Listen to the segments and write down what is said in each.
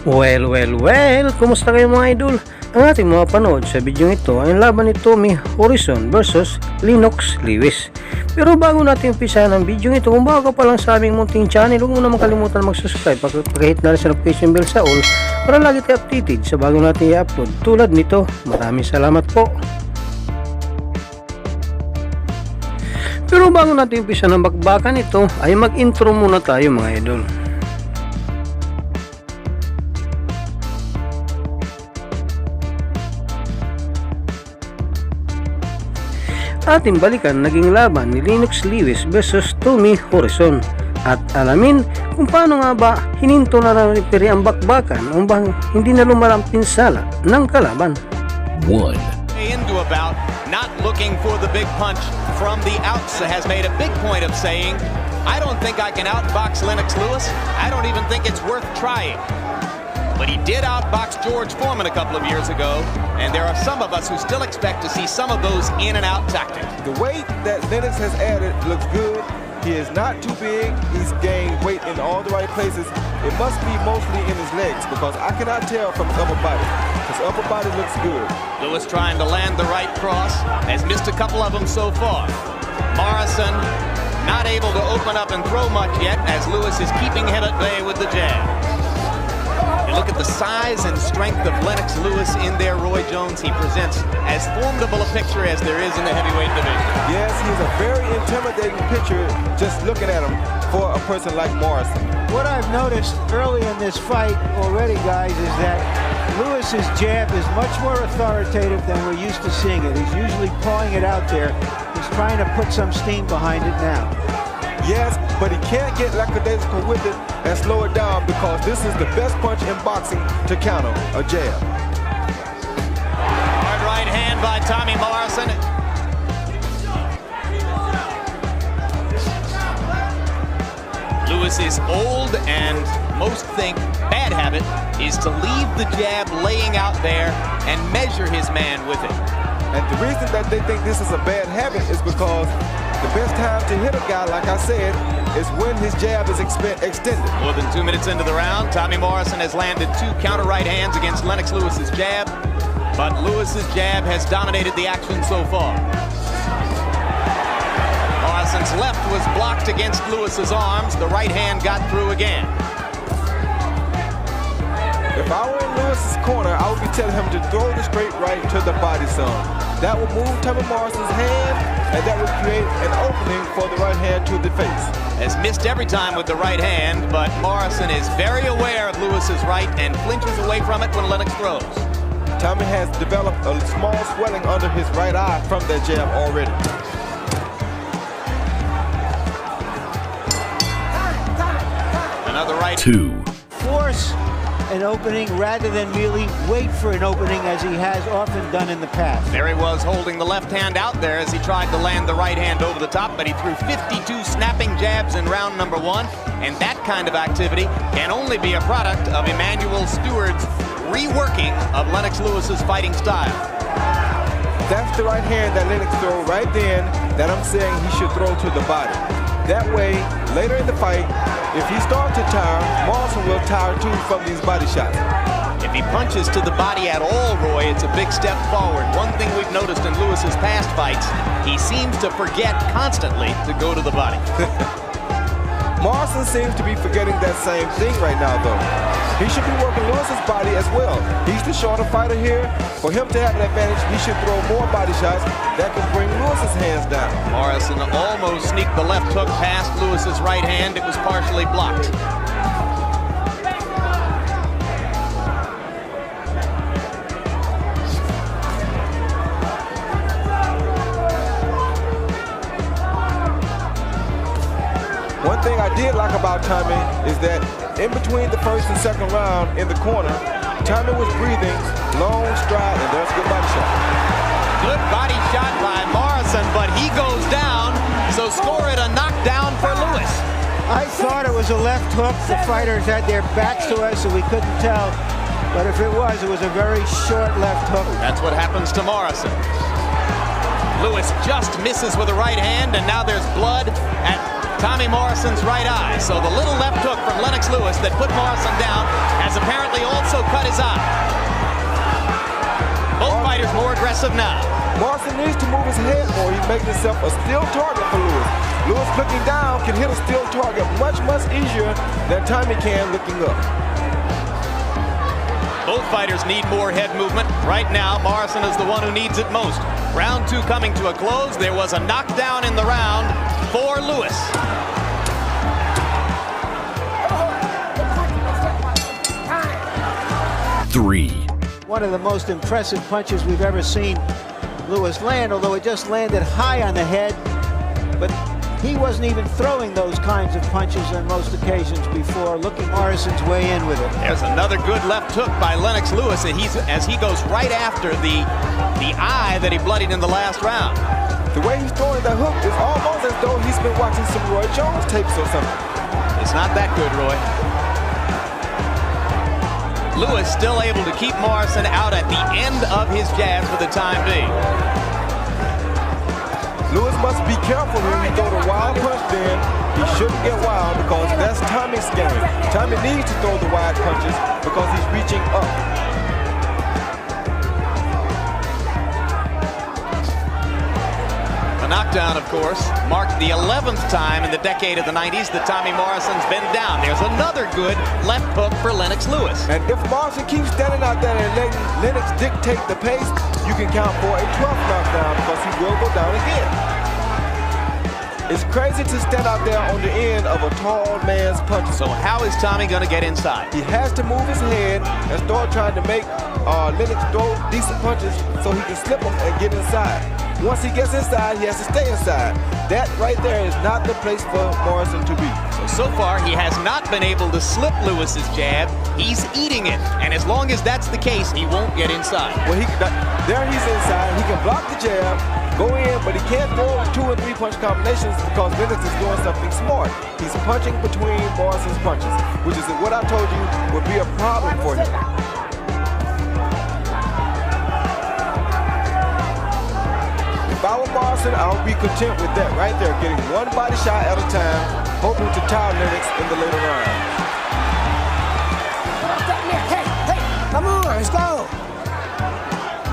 Well, kumusta kayo mga idol? Ang ating mga panood sa video ito ay ang laban ni Morrison versus Lennox Liwes. Pero bago natin umpisahan ang video ito, kung bago ka pa lang sa aming munting channel, huwag mo naman kalimutan mag-subscribe, pag-hit na rin sa notification bell sa all para lagi tayo updated sa bago natin i-upload tulad nito. Maraming salamat po. Pero bago natin umpisa ng bakbakan ito, ay mag-intro muna tayo mga idol. Ating balikan naging laban ni Lennox Liwes versus Morrison at alamin kung paano nga ba hininto na referee ang bakbakan o bang hindi na lumalang pinsala ng kalaban. 1. Into about not looking for the big punch from the outs has made a big point of saying, I don't think I can outbox Lennox Liwes. I don't even think it's worth trying. But he did outbox George Foreman a couple of years ago, and there are some of us who still expect to see some of those in and out tactics. The weight that Lennox has added looks good. He is not too big. He's gained weight in all the right places. It must be mostly in his legs because I cannot tell from his upper body. His upper body looks good. Liwes trying to land the right cross, has missed a couple of them so far. Morrison not able to open up and throw much yet as Liwes is keeping him at bay with the jab. You look at the size and strength of Lennox Liwes in there, Roy Jones. He presents as formidable a picture as there is in the heavyweight division. Yes, he's a very intimidating picture just looking at him for a person like Morrison. What I've noticed early in this fight already, guys, is that Liwes' jab is much more authoritative than we're used to seeing it. He's usually pawing it out there. He's trying to put some steam behind it now. Yes, but he can't get lackadaisical with it and slow it down because this is the best punch in boxing to counter a jab. Hard right hand by Tommy Morrison. Liwes is old, and most think bad habit is to leave the jab laying out there and measure his man with it. And the reason that they think this is a bad habit is because the best time to hit a guy, like I said, is when his jab is extended. More than 2 minutes into the round, Tommy Morrison has landed 2 counter right hands against Lennox Liwes' jab, but Liwes' jab has dominated the action so far. Morrison's left was blocked against Liwes' arms. The right hand got through again. If I were in Liwes' corner, I would be telling him to throw the straight right to the body some. That would move Tommy Morrison's hand, and that would create an opening for the right hand to the face. Has missed every time with the right hand, but Morrison is very aware of Liwes' right and flinches away from it when Lennox throws. Tommy has developed a small swelling under his right eye from that jab already. Another right. 2. Force an opening rather than merely wait for an opening as he has often done in the past. There he was holding the left hand out there as he tried to land the right hand over the top, but he threw 52 snapping jabs in round number 1, and that kind of activity can only be a product of Emmanuel Stewart's reworking of Lennox Liwes' fighting style. That's the right hand that Lennox threw right then that I'm saying he should throw to the body. That way, later in the fight, if he starts to tire, Morrison will tire too from these body shots. If he punches to the body at all, Roy, it's a big step forward. One thing we've noticed in Liwes' past fights, he seems to forget constantly to go to the body. Morrison seems to be forgetting that same thing right now, though. He should be working Liwes' body as well. He's the shorter fighter here. For him to have an advantage, he should throw more body shots that can bring Liwes' hands down. Morrison almost sneaked the left hook past Liwes' right hand. It was partially blocked. One thing I did like about Tommy is that in between the first and second round in the corner, Tommy was breathing, long stride, and there's a good body shot. Good body shot by Morrison, but he goes down, so score it a knockdown for Liwes. I thought it was a left hook. The fighters had their backs to us, so we couldn't tell. But if it was a very short left hook. That's what happens to Morrison. Liwes just misses with the right hand, and now there's blood at Tommy Morrison's right eye. So the little left hook from Lennox Liwes that put Morrison down has apparently all aggressive now. Morrison needs to move his head more. He's making himself a steel target for Liwes. Liwes looking down can hit a steel target much easier than Tommy can looking up. Both fighters need more head movement. Right now, Morrison is the one who needs it most. Round 2 coming to a close. There was a knockdown in the round for Liwes. One of the most impressive punches we've ever seen Liwes land, although it just landed high on the head. But he wasn't even throwing those kinds of punches on most occasions before. Looking Morrison's way in with it. There's another good left hook by Lennox Liwes, and as he goes right after the eye that he bloodied in the last round. The way he's throwing that hook is almost as though he's been watching some Roy Jones tapes or something. It's not that good, Roy. Liwes still able to keep Morrison out at the end of his jab for the time being. Liwes must be careful when he throw the wild punch then. He shouldn't get wild because that's Tommy's game. Tommy needs to throw the wide punches because he's reaching up. Knockdown, of course, marked the 11th time in the decade of the 90s that Tommy Morrison's been down. There's another good left hook for Lennox Liwes. And if Morrison keeps standing out there and letting Lennox dictate the pace, you can count for a 12th knockdown because he will go down again. It's crazy to stand out there on the end of a tall man's punches. So how is Tommy going to get inside? He has to move his head and start trying to make Lennox throw decent punches so he can slip them and get inside. Once he gets inside, he has to stay inside. That right there is not the place for Morrison to be. So far, he has not been able to slip Liwes' jab. He's eating it. And as long as that's the case, he won't get inside. Well, there he's inside. He can block the jab, go in, but he can't throw 2 and 3 punch combinations because Lennox is doing something smart. He's punching between Morrison's punches, which is what I told you would be a problem for him. If I were Morrison, I would be content with that right there, getting one body shot at a time, hoping to tire Lennox in the later round. Hey, come on, let's go.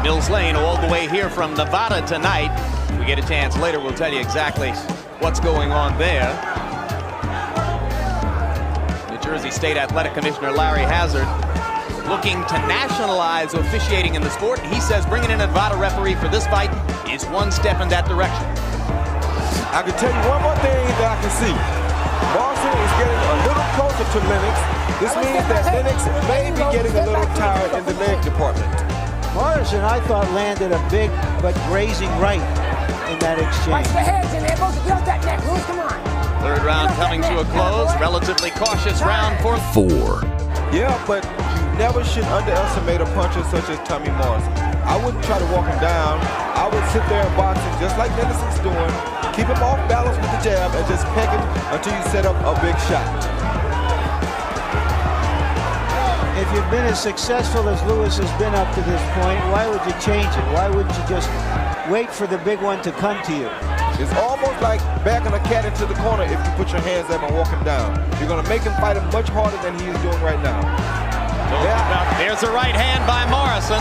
Mills Lane all the way here from Nevada tonight. If we get a chance later, we'll tell you exactly what's going on there. New Jersey State Athletic Commissioner Larry Hazard looking to nationalize officiating in the sport. He says bringing in a Nevada referee for this fight is one step in that direction. I can tell you one more thing that I can see. Morrison is getting a little closer to Lennox. This means that Lennox may be getting a little tired in the leg department. Morrison, I thought, landed a big but grazing right in that exchange. Watch the heads in there. Get that neck, Liwes, come on. Third round coming to a close. Relatively cautious round for 4. Yeah, but you never should underestimate a puncher such as Tommy Morrison. I wouldn't try to walk him down. I would sit there and box him just like Lennox is doing. Keep him off balance with the jab and just peg him until you set up a big shot. If you've been as successful as Liwes has been up to this point, why would you change it? Why wouldn't you just wait for the big one to come to you? It's almost like backing a cat into the corner if you put your hands up and walk him down. You're going to make him fight him much harder than he is doing right now. There's a right hand by Morrison.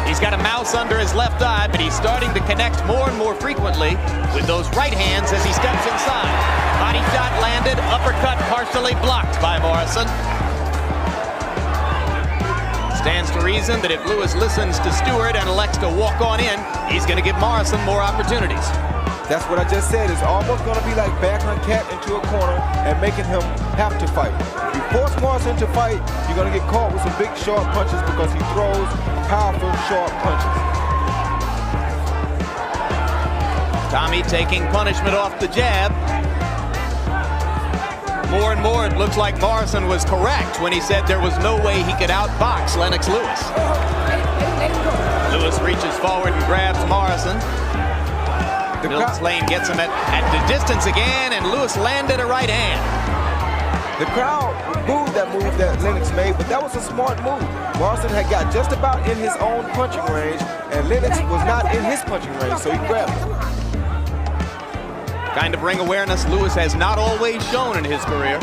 He's got a mouse under his left eye, but he's starting to connect more and more frequently with those right hands as he steps inside. Body shot landed, uppercut partially blocked by Morrison. Stands to reason that if Liwes listens to Stewart and elects to walk on in, he's going to give Morrison more opportunities. That's what I just said. It's almost going to be like backing a cat into a corner and making him have to fight. If you force Morrison to fight, you're going to get caught with some big, sharp punches because he throws powerful, sharp punches. Tommy taking punishment off the jab. More and more, it looks like Morrison was correct when he said there was no way he could outbox Lennox Liwes. Liwes reaches forward and grabs Morrison. Mills Lane gets him at the distance again, and Liwes landed a right hand. The crowd booed that move that Lennox made, but that was a smart move. Morrison had got just about in his own punching range, and Lennox was not in his punching range, so he grabbed him. Kind of ring awareness Liwes has not always shown in his career.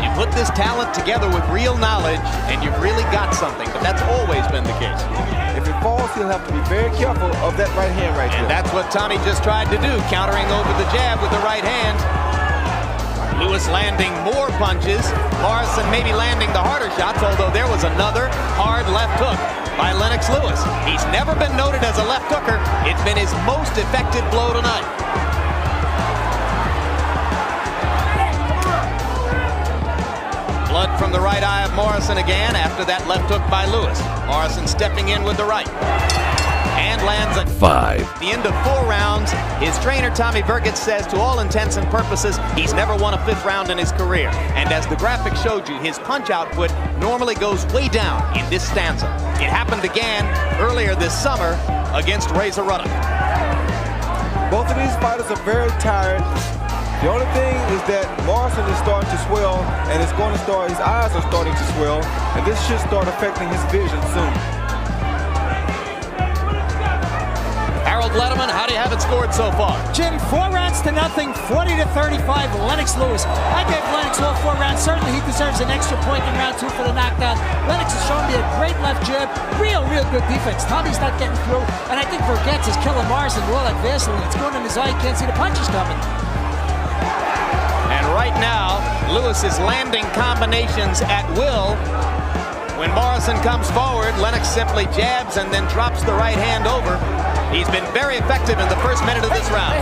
You put this talent together with real knowledge, and you've really got something, but that's always been the case. If it falls, he'll have to be very careful of that right hand right And there. that's what Tommy just tried to do, countering over the jab with the right hand. Liwes landing more punches. Morrison maybe landing the harder shots, although there was another hard left hook by Lennox Liwes. He's never been noted as a left hooker. It's been his most effective blow tonight. Blood from the right eye of Morrison again after that left hook by Liwes. Morrison stepping in with the right. And lands at 5. At the end of 4 rounds, his trainer Tommy Vergitz says to all intents and purposes, he's never won a 5th round in his career. And as the graphic showed you, his punch output normally goes way down in this stanza. It happened again earlier this summer against Razor Ruddock. Both of these fighters are very tired. The only thing is that Morrison is starting to swell, and it's going to start, his eyes are starting to swell, and this should start affecting his vision soon. Harold Letterman, how do you have it scored so far? Jim, 4 rounds to nothing, 40-35, Lennox Liwes. I gave Lennox all 4 rounds. Certainly he deserves an extra point in round 2 for the knockdown. Lennox has shown me a great left jab, real good defense. Tommy's not getting through, and I think Vergitz is killing Morrison with all that Vaseline. It's going in his eye, you can't see the punches coming. And right now, Liwes is landing combinations at will. When Morrison comes forward, Lennox simply jabs and then drops the right hand over. He's been very effective in the first minute of this round.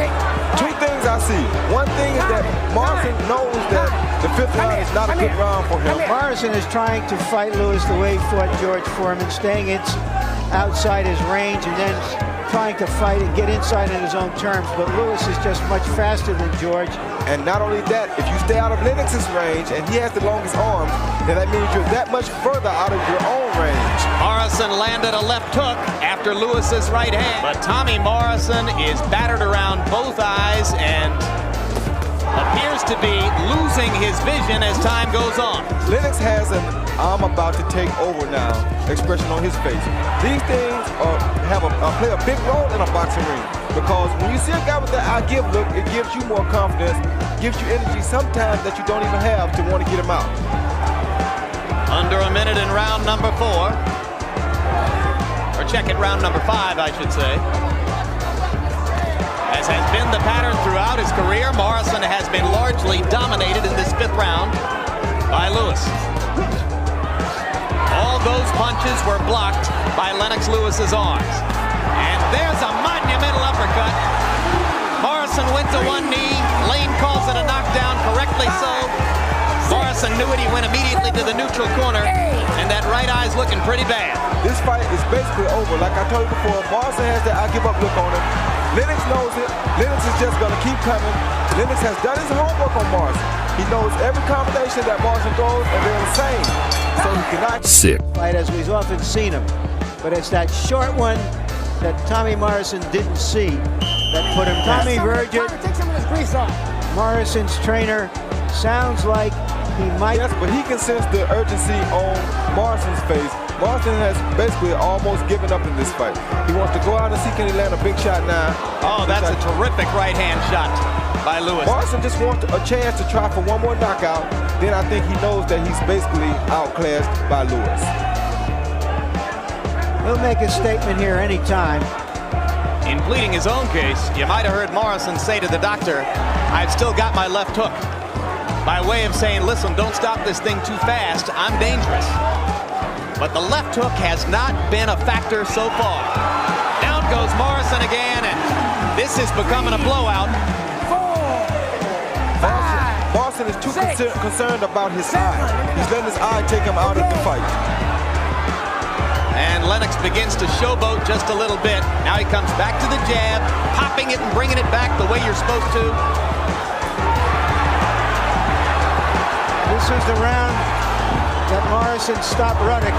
2 things I see. One thing is that Morrison knows that the 5th round is not a good round for him. Morrison is trying to fight Liwes the way he fought George Foreman, staying outside his range and then trying to fight and get inside on his own terms. But Liwes is just much faster than George. And not only that, if you stay out of Lennox's range and he has the longest arms, then that means you're that much further out of your own range. Morrison landed a left hook after Lewis's right hand. But Tommy Morrison is battered around both eyes and appears to be losing his vision as time goes on. Lennox has an "I'm about to take over now" expression on his face. These things play a big role in a boxing ring, because when you see a guy with that "I give" look, it gives you more confidence, gives you energy sometimes that you don't even have to want to get him out. Under a minute in round number 4. Or check it, round number 5, I should say. As has been the pattern throughout his career, Morrison has been largely dominated in this 5th round by Liwes. All those punches were blocked by Lennox Liwes' arms. And there's a monumental uppercut. Morrison went to one knee. Lane calls it a knockdown, correctly so. Morrison knew it. He went immediately to the neutral corner, and that right eye's looking pretty bad. This fight is basically over. Like I told you before, Morrison has that "I give up" look on him. Lennox knows it. Lennox is just going to keep coming. Lennox has done his homework on Morrison. He knows every combination that Morrison throws, and they're the same. So he cannot 6. Fight as we've often seen him. But it's that short one that Tommy Morrison didn't see that put him. Tommy Vergitz, Take some of this grease off. Morrison's trainer, sounds like he might. Yes, but he can sense the urgency on Morrison's face. Morrison has basically almost given up in this fight. He wants to go out and see can he land a big shot now. Oh, that's a terrific right-hand shot by Liwes. Morrison just wants a chance to try for one more knockout. Then I think he knows that he's basically outclassed by Liwes. He'll make a statement here anytime. In pleading his own case, you might have heard Morrison say to the doctor, "I've still got my left hook," by way of saying, listen, don't stop this thing too fast, I'm dangerous. But the left hook has not been a factor so far. Down goes Morrison again, and this is becoming a blowout. 4, 5. Morrison is too 6, concerned about his eye. He's letting his eye take him out of the fight. And Lennox begins to showboat just a little bit. Now he comes back to the jab, popping it and bringing it back the way you're supposed to. This is the round that Morrison stopped Ruddock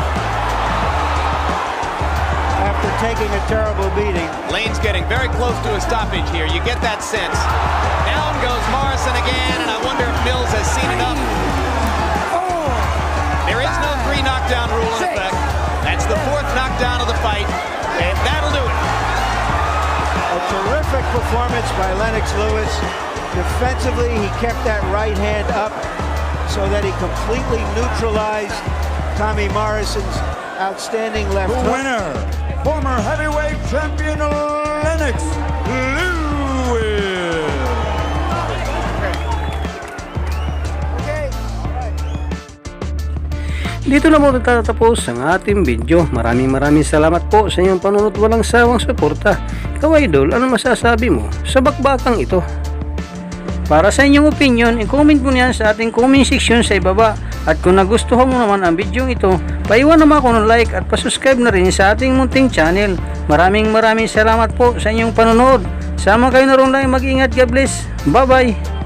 after taking a terrible beating. Lane's getting very close to a stoppage here. You get that sense. Down goes Morrison again, and I wonder if Mills has seen enough. 4, There is no 3 knockdown rule in effect. That's the 4th knockdown of the fight, and that'll do it. A terrific performance by Lennox Liwes. Defensively, he kept that right hand up. so that he completely neutralized Tommy Morrison's outstanding left The hook. winner, former heavyweight champion Lennox Liwes. Dito na mo tatapos ang ating video. Maraming salamat po sa inyong panunod, walang sawang suporta. Ikaw idol, ano masasabi mo sa bakbakang ito? Para sa inyong opinion, i-comment mo niyan sa ating comment section sa ibaba. At kung nagustuhan mo naman ang video ito, paiwan naman ako ng like at pasubscribe na rin sa ating munting channel. Maraming salamat po sa inyong panunod. Sama kayo na rin lang, mag-ingat, God bless. Bye bye.